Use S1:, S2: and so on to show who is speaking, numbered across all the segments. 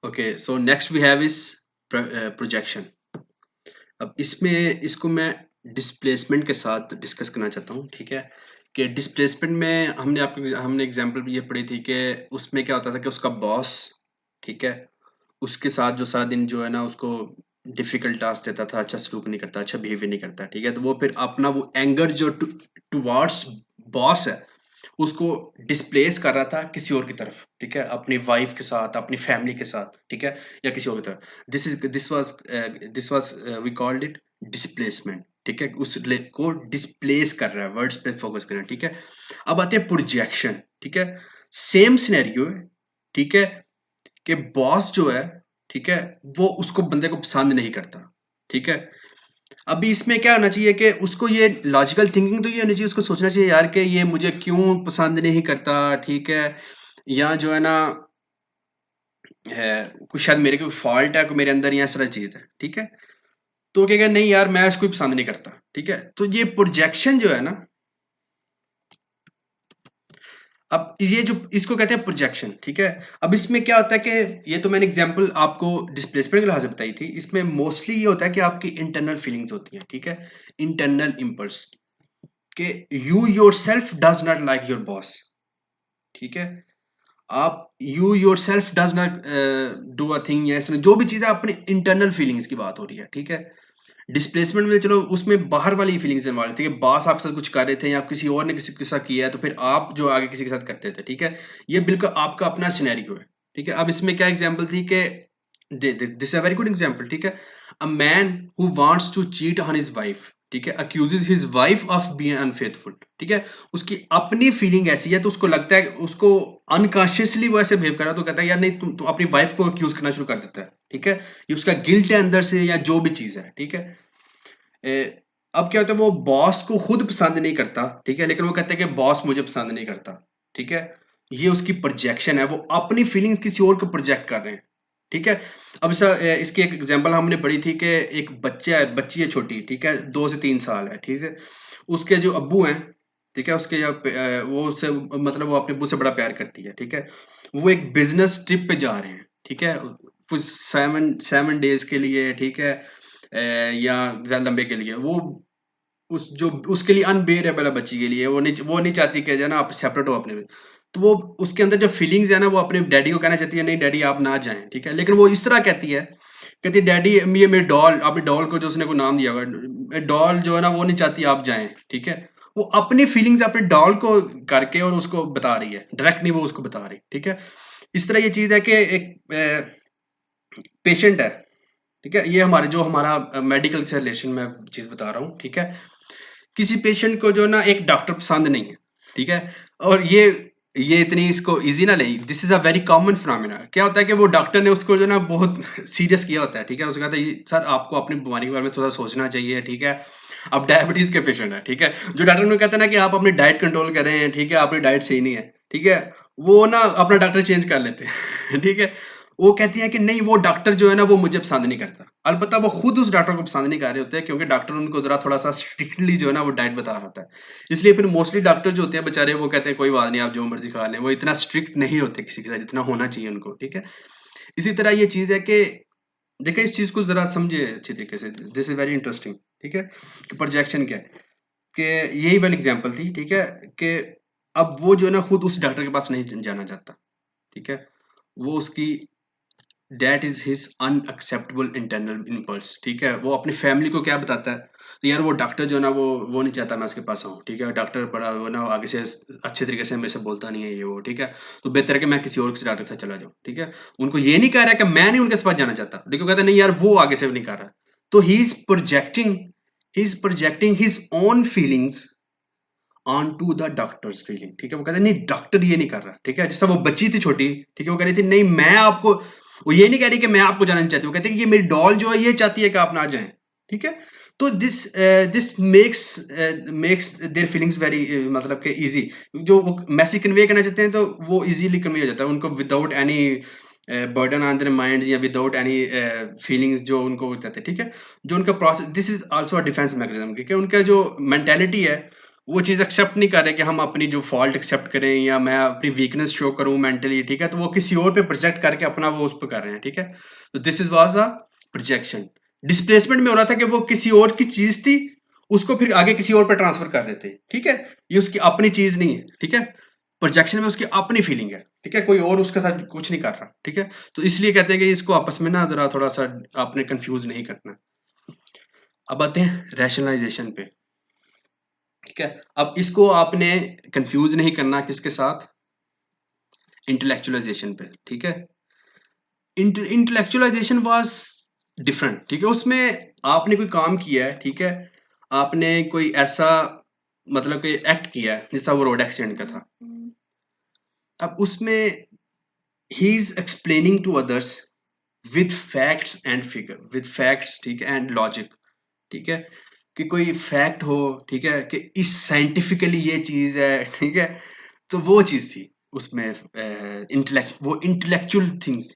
S1: Okay, so next we have is projection. अब इसमें इसको मैं डिस्प्लेसमेंट के साथ डिस्कस करना चाहता हूँ, ठीक है। कि डिस्प्लेसमेंट में हमने एग्जांपल ये पढ़ी थी कि उसमें क्या होता था कि उसका बॉस, ठीक है, उसके साथ जो सारा दिन जो है ना उसको डिफिकल्ट टास्क देता था, अच्छा सलूक नहीं करता, अच्छा बिहेवियर नहीं करता, ठीक है। तो वो फिर अपना वो एंगर जो टुवार्ड्स बॉस है उसको डिस्प्लेस कर रहा था किसी और की तरफ, ठीक है, अपनी वाइफ के साथ, अपनी फैमिली के साथ, ठीक है, या किसी और की तरफ। This was we called it displacement, ठीक है। को डिस्प्लेस कर रहा है, वर्ड्स पे फोकस कर रहा है, ठीक है। अब आते हैं प्रोजेक्शन, ठीक है। सेम सिनेरियो है, ठीक है, कि बॉस जो है, ठीक है, वो उसको बंदे को पसंद नहीं करता, ठीक है। अभी इसमें क्या होना चाहिए कि उसको ये लॉजिकल थिंकिंग तो ये होनी चाहिए, उसको सोचना चाहिए यार कि ये मुझे क्यों पसंद नहीं करता, ठीक है, या जो है ना है कुछ शायद मेरे कोई फॉल्ट है, कोई मेरे अंदर या सारा चीज है, ठीक है। तो क्या नहीं यार मैं इसको पसंद नहीं करता, ठीक है। तो ये प्रोजेक्शन जो है ना, अब ये जो इसको कहते हैं प्रोजेक्शन, ठीक है। अब इसमें क्या होता है कि ये तो मैंने एग्जांपल आपको डिस्प्लेसमेंट के लिहाज से बताई थी, इसमें मोस्टली ये होता है कि आपकी इंटरनल फीलिंग्स होती हैं, ठीक है, इंटरनल इम्पल्स, कि you yourself does not like your boss, ठीक है। आप you yourself does not do a thing, या जो भी चीज़ है अपनी इंटरनल फीलिंग्स की बात हो रही है, ठीक है। डिस्प्लेसमेंट में चलो उसमें बाहर वाली फीलिंग्स इन्वॉल्व थी कि बॉस आपके साथ कुछ कर रहे थे या किसी और ने किसी के साथ किया है, तो फिर आप जो आगे किसी के साथ करते थे, ठीक है। ये बिल्कुल आपका अपना सिनेरियो है, ठीक है। अब इसमें क्या एग्जांपल थी कि this a very good example, ठीक है। A man who wants to cheat on his wife, ठीक है, accuses his wife of being unfaithful, ठीक है। उसकी अपनी फीलिंग ऐसी है तो उसको लगता है, उसको अनकॉन्शियसली वो ऐसे बिहेव कर रहा है, तो कहता है यार नहीं, तुम अपनी वाइफ को अक्यूज करना शुरू कर देता है, ठीक है। ये उसका गिल्ट है अंदर से या जो भी चीज है, ठीक है। अब क्या होता है, वो बॉस को खुद पसंद नहीं करता, ठीक है, लेकिन वो कहता है कि बॉस मुझे पसंद नहीं करता, ठीक है। ये उसकी प्रोजेक्शन है, वो अपनी फीलिंग्स किसी और को प्रोजेक्ट कर रहे हैं, ठीक है। अब इसकी एक एग्जांपल हमने पढ़ी थी कि एक बच्चा है, बच्ची है छोटी, ठीक है, 2 से 3 साल है, ठीक है। उसके जो अब्बू हैं, ठीक है, वो उससे मतलब वो अपने अब्बू से बड़ा प्यार करती है, ठीक है। वो एक बिजनेस ट्रिप पे जा रहे हैं, ठीक है, कुछ 7 7 डेज के लिए, ठीक है, या ज्यादा लंबे के लिए। वो उस जो उसके लिए अनबेरेबल है बच्ची के लिए, वो नहीं चाहती कि जो है ना आप सेपरेट हो अपने में। तो वो उसके अंदर जो फीलिंग्स है ना, वो अपने डैडी को कहना चाहती है, नहीं डैडी आप ना जाएं, ठीक है। लेकिन वो इस तरह कहती है डैडी ये मेरी डॉल, अपनी डॉल को जो उसने को नाम दिया होगा डॉल, जो है ना वो नहीं चाहती आप जाएं, ठीक है। वो अपनी फीलिंग्स अपने डॉल को करके और उसको बता रही है, डायरेक्ट नहीं वो उसको बता रही, ठीक है। इस तरह ये चीज है कि एक पेशेंट है, ठीक है, ये हमारा मेडिकल से रिलेशन में चीज बता रहा हूँ, ठीक है। किसी पेशेंट को जो ना एक डॉक्टर पसंद नहीं है, ठीक है। और ये इतनी इसको इजी ना ले, this is a very common phenomena. क्या होता है कि वो डॉक्टर ने उसको जो ना बहुत सीरियस किया होता है, ठीक है। उसने कहा था सर आपको अपनी बीमारी के बारे में थोड़ा सोचना चाहिए, ठीक है। अब डायबिटीज के पेशेंट है, ठीक है। जो डॉक्टर ने कहता है ना कि आप अपनी डाइट कंट्रोल करें, ठीक है, आपकी डाइट सही नहीं है, ठीक है, वो ना अपना डॉक्टर चेंज कर लेते हैं ठीक है। वो कहती है कि नहीं वो डॉक्टर जो है ना वो मुझे पसंद नहीं करता। अलबत्ता वो खुद उस डॉक्टर को पसंद नहीं कर रहे होते हैं, क्योंकि डॉक्टर उनको जरा थोड़ा सा स्ट्रिक्टली जो है ना वो डाइट बता रहा होता है। इसलिए फिर मोस्टली डॉक्टर जो होते हैं बेचारे, वो कहते हैं कोई बात नहीं आप जो मर्जी खा लें, वो इतना स्ट्रिक्ट नहीं होते किसी के साथ जितना होना चाहिए उनको, ठीक है। इसी तरह ये चीज है कि देखिए इस चीज को जरा समझिए अच्छी तरीके से, दिस इज वेरी इंटरेस्टिंग, ठीक है। कि प्रोजेक्शन क्या है, कि यही वाली एग्जांपल थी, ठीक है। कि अब वो जो है ना खुद उस डॉक्टर के पास नहीं जाना चाहता, ठीक है। वो उसकी that is his unacceptable internal impulse, ठीक है। वो अपनी फैमिली को क्या बताता है, तो यार वो डॉक्टर जो है ना वो नहीं चाहता मैं उसके पास आऊँ, ठीक है। डॉक्टर बड़ा वो ना आगे से अच्छे तरीके से मेरे से बोलता नहीं है, ये वो, ठीक है। तो बेहतर है कि मैं किसी और से डॉक्टर के साथ चला जाऊँ, ठीक है। उनको ये नहीं कह रहा कि मैं नहीं उनके पास जाना चाहता, लेकिन कहता नहीं यार वो आगे से नहीं कर रहा। तो he is projecting his own feelings on to the doctor's feeling, ठीक है। वो कहते हैं नहीं डॉक्टर ये नहीं कर रहा, ठीक है। जैसा वो बच्ची थी छोटी, ठीक है, वो कह रही थी नहीं मैं आपको, वो ये नहीं कह रही कि मैं आपको जाना नहीं चाहती, वो कहती है कि ये मेरी डॉल जो है ये चाहती है कि आप ना जाएं, ठीक है। तो this makes their feelings very मतलब कि इजी, जो वो मैसेज कन्वे करना चाहते हैं तो वो इजीली कन्वे हो जाता है उनको, without any burden on their mind या विदाउट एनी फीलिंग्स जो उनको चाहते हैं, ठीक है। जो उनका process, this is also a defence mechanism, ठीक है। उनका जो मेंटेलिटी है वो चीज़ एक्सेप्ट नहीं कर रहे कि हम अपनी जो फॉल्ट एक्सेप्ट करें या मैं अपनी वीकनेस शो करूं मेंटली, ठीक है, तो वो किसी और पे प्रोजेक्ट करके अपना वो उस पर कर रहे हैं, ठीक है। तो this is was a projection. Displacement में हो रहा था कि वो किसी और की चीज थी, उसको फिर आगे किसी और पे ट्रांसफर कर देते हैं, ठीक है। ये उसकी अपनी चीज नहीं है, ठीक है। प्रोजेक्शन में उसकी अपनी फीलिंग है, ठीक है, कोई और उसके साथ कुछ नहीं कर रहा, ठीक है। तो इसलिए कहते हैं कि इसको आपस में ना जरा थोड़ा सा आपने कंफ्यूज नहीं करना। अब आते हैं रैशनलाइजेशन पे, ठीक है। अब इसको आपने कंफ्यूज नहीं करना किसके साथ, इंटेलेक्चुअलाइजेशन पे, ठीक है। इंटेलेक्चुअलाइजेशन वाज डिफरेंट, ठीक है। उसमें आपने कोई काम किया है, ठीक है, आपने कोई ऐसा मतलब कि एक्ट किया है जैसा वो रोड एक्सीडेंट का था। अब उसमें he is explaining to others with facts and figure, with facts, ठीक है, एंड लॉजिक, ठीक है, कि कोई फैक्ट हो, ठीक है, कि इस साइंटिफिकली ये चीज है, ठीक है। तो वो चीज थी उसमें, इंटेलेक्ट वो इंटेलेक्चुअल थिंग्स।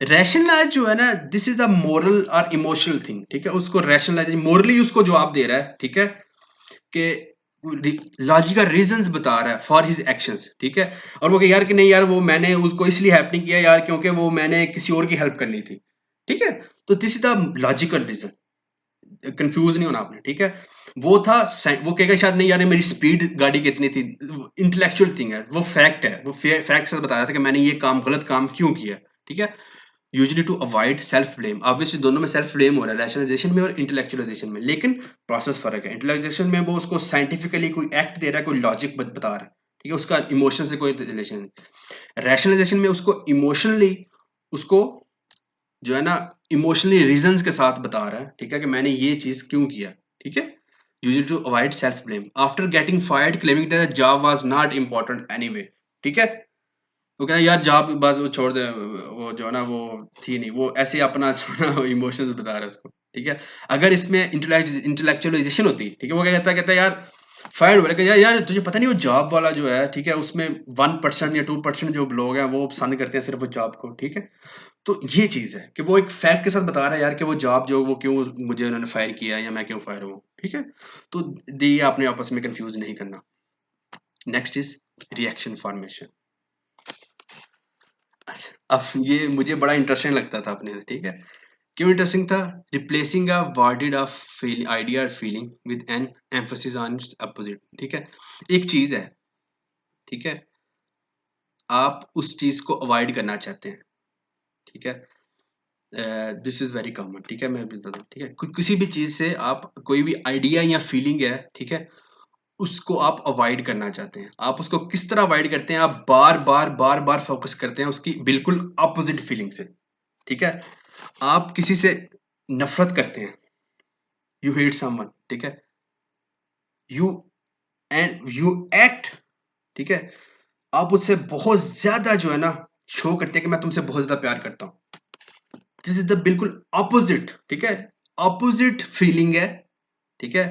S1: रैशनलाइज जो है ना, दिस इज अ मोरल और इमोशनल थिंग, ठीक है। उसको रैशनलाइज मोरली उसको जवाब दे रहा है, ठीक है, कि लॉजिकल रीजंस बता रहा है फॉर हिज एक्शंस, ठीक है। और वो कि यार कि नहीं यार, वो मैंने उसको इसलिए हेल्प नहीं किया यार क्योंकि वो मैंने किसी और की हेल्प करनी थी, ठीक है। तो this is the logical reason, confuse नहीं होना आपने, ठीक है। वो था वो कहेगा शायद नहीं यार मेरी स्पीड गाड़ी कितनी थी, इंटेलेक्चुअल थिंग है, वो फैक्ट है, वो फैक्ट से बताया था कि मैंने ये काम गलत काम क्यों किया, ठीक है। Usually to avoid self blame, obviously दोनों में सेल्फ ब्लेम हो रहा है, रैशनलाइजेशन में और इंटेलेक्चुअलाइजेशन में, लेकिन प्रोसेस फर्क है। इंटेलेक्चुअलाइजेशन में वो उसको साइंटिफिकली कोई एक्ट दे रहा है, कोई लॉजिक बता रहा है, ठीक है, उसका इमोशन से कोई रिलेशन नहीं। रैशनलाइजेशन में उसको इमोशनली, उसको जो है ना इमोशनली रीजंस के साथ बता रहा है, ठीक है, कि मैंने ये चीज क्यों किया, ठीक है। Use to avoid self blame after getting fired claiming that job was not important anyway, ठीक है। वो कहना यार जॉब बस वो छोड़ दे, वो जो है ना वो थी नहीं, वो ऐसे ही अपना इमोशंस बता रहा है उसको, ठीक है। अगर इसमें इंटेलेक्चुअलाइजेशन होती, ठीक है, वो क्या कहता है यार फायर हो रहा है यार, यार तुझे पता नहीं वो जॉब वाला जो है, ठीक है, उसमें 1% या 2% जो लोग हैं वो पसंद करते हैं सिर्फ वो जॉब को, ठीक है। तो ये चीज है कि वो एक फैक्ट के साथ बता रहा है यार कि वो जॉब जो वो क्यों मुझे उन्होंने फायर किया या मैं क्यों फायर हूँ, ठीक है। तो ये आपने आपस में कंफ्यूज नहीं करना। Next is reaction formation. अब ये मुझे बड़ा इंटरेस्टिंग लगता था अपने, ठीक है। क्यों इंटरेस्टिंग था? Replacing a worded of feel idea और feeling with an emphasis on its opposite, ठीक है। एक चीज है, ठीक है, आप उस चीज को अवॉइड करना चाहते हैं, ठीक है। दिस इज वेरी कॉमन, ठीक है, मैं बताता हूँ, ठीक है। किसी भी चीज से आप कोई भी आइडिया या फीलिंग है, ठीक है, उसको आप अवॉइड करना चाहते हैं। आप उसको किस तरह अवॉइड करते हैं? आप बार बार बार बार फोकस करते हैं उसकी बिल्कुल अपोजिट फीलिंग से, ठीक है। आप किसी से नफरत करते हैं, यू हेट समवन, ठीक है, यू एंड यू एक्ट, ठीक है, आप उससे बहुत ज्यादा जो है ना शो करते हैं कि मैं तुमसे बहुत ज्यादा प्यार करता हूं। दिस इज द बिल्कुल ऑपोजिट, ठीक है, ऑपोजिट फीलिंग है, ठीक है।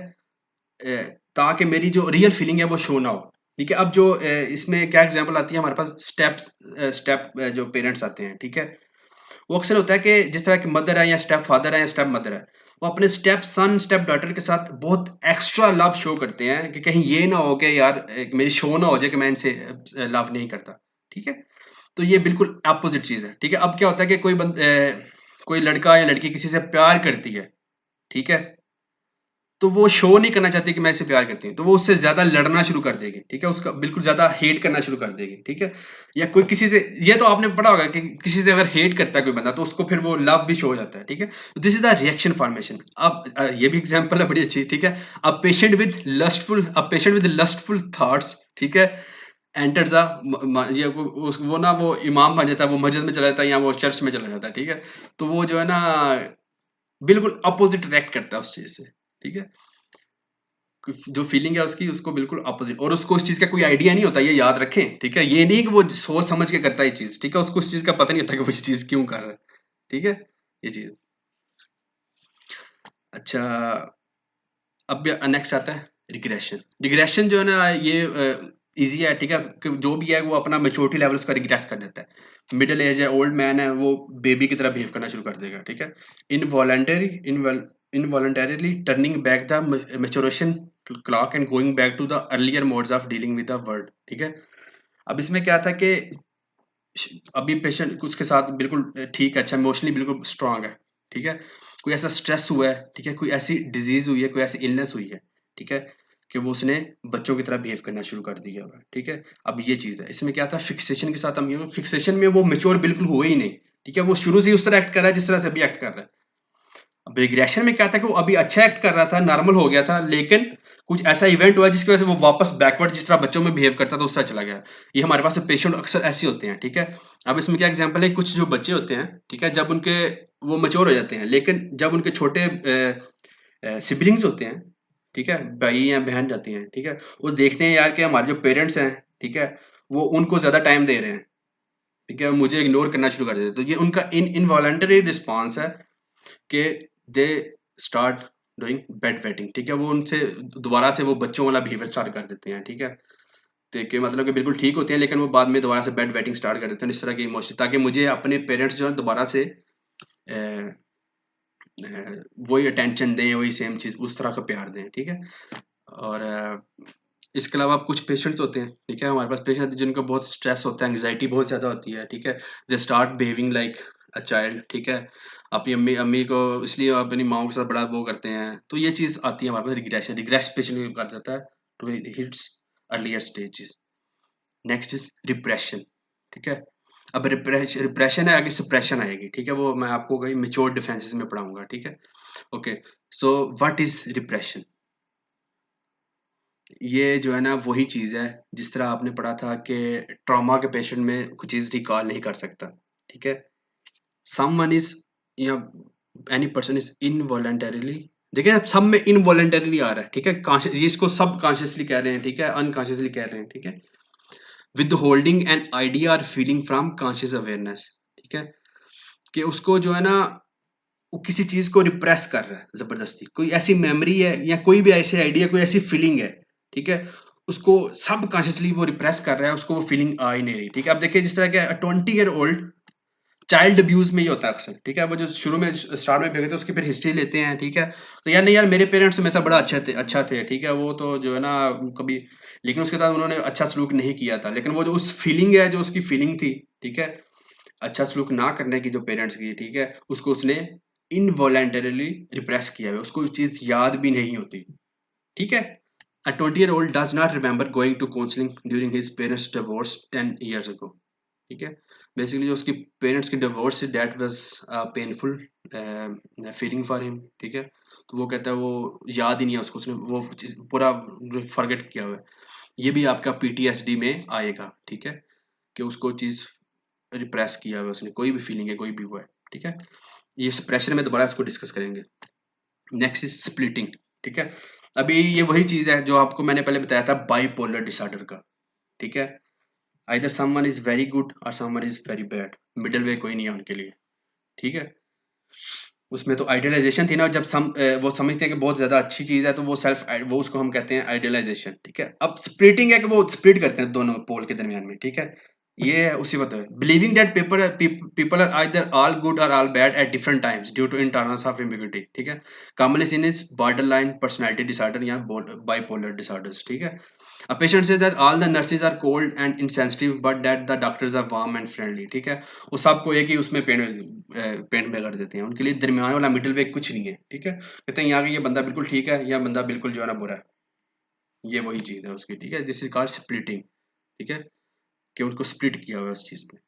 S1: ताकि मेरी जो रियल फीलिंग है वो शो ना हो, ठीक है। अब जो इसमें क्या एग्जांपल आती है हमारे पास, स्टेप जो पेरेंट्स आते हैं, ठीक है। वो अक्सर होता है कि जिस तरह की मदर है या स्टेप फादर है या स्टेप मदर है, वो अपने स्टेप सन स्टेप डॉटर के साथ बहुत एक्स्ट्रा लव शो करते हैं कि कहीं ये ना हो कि यार मेरी शो ना हो जाए कि मैं इनसे लव नहीं करता, ठीक है। तो ये बिल्कुल अपोजिट चीज है, ठीक है। अब क्या होता है कि कोई लड़का या लड़की किसी से प्यार करती है, ठीक है, तो वो शो नहीं करना चाहती कि मैं इससे प्यार करती हूँ, तो वो उससे ज्यादा लड़ना शुरू कर देगी, ठीक है, उसका बिल्कुल ज्यादा हेट करना शुरू कर देगी, ठीक है। या कोई किसी से, ये तो आपने पढ़ा होगा कि किसी से अगर हेट करता है कोई बंदा तो उसको फिर वो लव भी शो हो जाता है, ठीक है। This is the reaction formation. अब ये भी एग्जांपल है बड़ी अच्छी, ठीक है। A patient with lustful thoughts, ठीक है, एंटर ये वो ना वो इमाम बन जाता है, वो मस्जिद में चला जाता है या वो चर्च में चला जाता है, ठीक है। तो वो जो है ना बिल्कुल अपोजिट रिएक्ट करता है उस चीज से, ठीक है। जो फीलिंग है उसकी, उसको बिल्कुल अपोजिट, और उसको उस चीज का कोई आइडिया नहीं होता, ये याद रखें, ठीक है। ये नहीं कि वो सोच समझ के करता है ये चीज, ठीक है, उसको उस चीज का पता नहीं होता कि वो ये चीज क्यों कर रहा है, ठीक है, ये चीज। अच्छा, अब नेक्स्ट आता है रिग्रेशन। रिग्रेशन जो है ना ये इजी है, ठीक है, कि जो भी है वो अपना मेच्योरिटी लेवल उसका रिग्रेस कर देता है। मिडिल एज है, ओल्ड मैन है, वो बेबी की तरह बिहेव करना शुरू कर देगा, ठीक है। Involuntary involuntarily turning back the maturation clock and going back to the earlier modes of dealing with the world, ठीक है। अब इसमें क्या था कि अभी पेशेंट उसके साथ बिल्कुल ठीक है, अच्छा इमोशनली बिल्कुल स्ट्रांग है, ठीक है। कोई ऐसा स्ट्रेस हुआ है, ठीक है, कोई ऐसी डिजीज हुई है, कोई ऐसी इलनेस हुई है, ठीक है, कि वो उसने बच्चों की तरह बिहेव करना शुरू कर दिया हुआ है, ठीक है। अब ये चीज है, इसमें क्या था, फिक्सेशन के साथ हम ये फिक्सेशन में वो मेच्योर बिल्कुल हुए ही नहीं, ठीक है, वो शुरू से ही उस तरह एक्ट कर रहा है जिस तरह से अभी एक्ट कर रहा है। अब रिग्रेशन में क्या था कि वो अभी अच्छा एक्ट कर रहा था, नॉर्मल हो गया था, लेकिन कुछ ऐसा इवेंट हुआ जिसकी वजह से वो वापस बैकवर्ड जिस तरह बच्चों में बिहेव करता था उससे चला गया। ये हमारे पास पेशेंट अक्सर ऐसे होते हैं, ठीक है। अब इसमें क्या एग्जांपल है, कुछ जो बच्चे होते हैं, ठीक है, जब उनके वो मैच्योर हो जाते हैं, लेकिन जब उनके छोटे सिबलिंग्स होते हैं, ठीक है, भाई या बहन जाती हैं, ठीक है, वो देखते हैं यार कि हमारे जो पेरेंट्स हैं, ठीक है, वो उनको ज्यादा टाइम दे रहे हैं, ठीक है, मुझे इग्नोर करना शुरू कर देते हैं, तो ये उनका इनवॉलंटरी रिस्पॉन्स है कि they start doing bed wetting, ठीक है, वो उनसे दोबारा से वो बच्चों वाला बिहेवियर स्टार्ट कर देते हैं, ठीक है। तो कि मतलब कि बिल्कुल ठीक होते हैं, लेकिन वो बाद में दोबारा से बेड वेटिंग स्टार्ट कर देते हैं, इस तरह की इमोशन, ताकि मुझे अपने पेरेंट्स जो है दोबारा से वही अटेंशन दें, वही सेम चीज उस तरह का प्यार दें, ठीक है। और इसके अलावा कुछ पेशेंट्स होते हैं, ठीक है, हमारे पास पेशेंट जिनको बहुत स्ट्रेस होता है, एंग्जाइटी बहुत ज्यादा होती है, ठीक है, they start behaving like a child, ठीक है, अपनी अम्मी अम्मी को इसलिए अपनी माओ के साथ बड़ा वो करते हैं, तो ये चीज आती है हमारे पास रिग्रेशन, रिग्रेस पेशेंट कर जाता है to hits earlier stages. Next is repression, ठीक है। अब रिप्रेशन है, आगे सप्रेशन आएगी, ठीक है, वो मैं आपको कहीं मेच्योर डिफेंसेस में पढ़ाऊंगा, ठीक है। Okay, so what is repression? ये जो है ना वही चीज है, जिस तरह आपने पढ़ा था कि ट्रॉमा के पेशेंट में कुछ चीज रिकॉल नहीं कर सकता, ठीक है। समवन इज या एनी पर्सन इज इनवॉलंटरीली, देखिए अब सब में इनवॉलंटरीली आ रहा है, ठीक है, ये इसको सब कॉन्शियसली कह रहे हैं, ठीक है, अनकॉन्शियसली कह रहे हैं, ठीक है, विद होल्डिंग एन आइडिया और फीलिंग फ्रॉम कॉन्शियस अवेयरनेस, ठीक है, कि उसको जो है ना वो किसी चीज को रिप्रेस कर रहा है जबरदस्ती, कोई ऐसी मेमोरी है या कोई भी ऐसे आइडिया, कोई ऐसी फीलिंग है, ठीक है, उसको सब कॉन्शियसली वो रिप्रेस कर रहा है, उसको वो फीलिंग आ ही नहीं रही, ठीक है। अब देखिए जिस तरह के 20 ईयर ओल्ड चाइल्ड अब्यूज में ही होता है अक्सर, ठीक है, वो जो शुरू में स्टार्ट में भेजे थे उसकी फिर हिस्ट्री लेते हैं, ठीक है, तो यार नहीं यार मेरे पेरेंट्स हमेशा बड़ा अच्छा थे, ठीक है, वो तो जो है ना कभी, लेकिन उसके साथ उन्होंने अच्छा सलूक नहीं किया था, लेकिन वो जो उस फीलिंग है, जो उसकी फीलिंग थी, ठीक है, अच्छा सलूक ना करने की जो पेरेंट्स की, ठीक है, उसको उसने इनवॉलेंटरली रिप्रेस किया है, उसको चीज याद भी नहीं होती, ठीक है। A 20-year-old does not remember going to counseling during his parents divorce 10 years ago, ठीक है। बेसिकली जो उसकी पेरेंट्स की डिवोर्स से that was painful feeling for him, ठीक है, तो वो कहता है वो याद ही नहीं है उसको, उसने वो पूरा फॉरगेट किया हुआ है। ये भी आपका पीटीएसडी में आएगा, ठीक है, कि उसको चीज रिप्रेस किया हुआ है उसने, कोई भी फीलिंग है, कोई भी वो है, ठीक है। ये सप्रेशन में दोबारा इसको डिस्कस करेंगे। नेक्स्ट इज स्प्लिटिंग, ठीक है। अभी ये वही चीज है जो आपको मैंने पहले बताया था बाइपोलर डिसऑर्डर का, ठीक है। Either someone is very good और someone is very bad, middle way कोई नहीं है उनके लिए, ठीक है। उसमें तो आइडियलाइजेशन थी ना, जब वो समझते हैं कि बहुत ज्यादा अच्छी चीज है, तो वो वो उसको हम कहते हैं आइडियलाइजेशन, ठीक है। अब स्प्लिटिंग है कि वो स्प्लिट करते हैं दोनों पोल के दरमियान में, ठीक है। ये है उसी वक्त believing that people are either all good और all bad at different times due to intolerance of ambiguity, ठीक है। Commonly seen is borderline personality disorder या बाइपोलर डिसऑर्डर्स, ठीक है। A patient says that all the nurses are cold and insensitive, but that the doctors are warm and friendly, ठीक है। वो सबको एक ही उसमें पेंट में कर देते हैं, उनके लिए दरमियान वाला मिडिल वे कुछ नहीं है, ठीक है। कहते हैं यहाँ ये बंदा बिल्कुल ठीक है या बंदा बिल्कुल जो है ना बुरा है, ये वही चीज है उसकी, ठीक है। दिस इज कॉल्ड स्प्लिटिंग, ठीक है, कि उनको स्प्लिट किया हुआ है उस चीज में।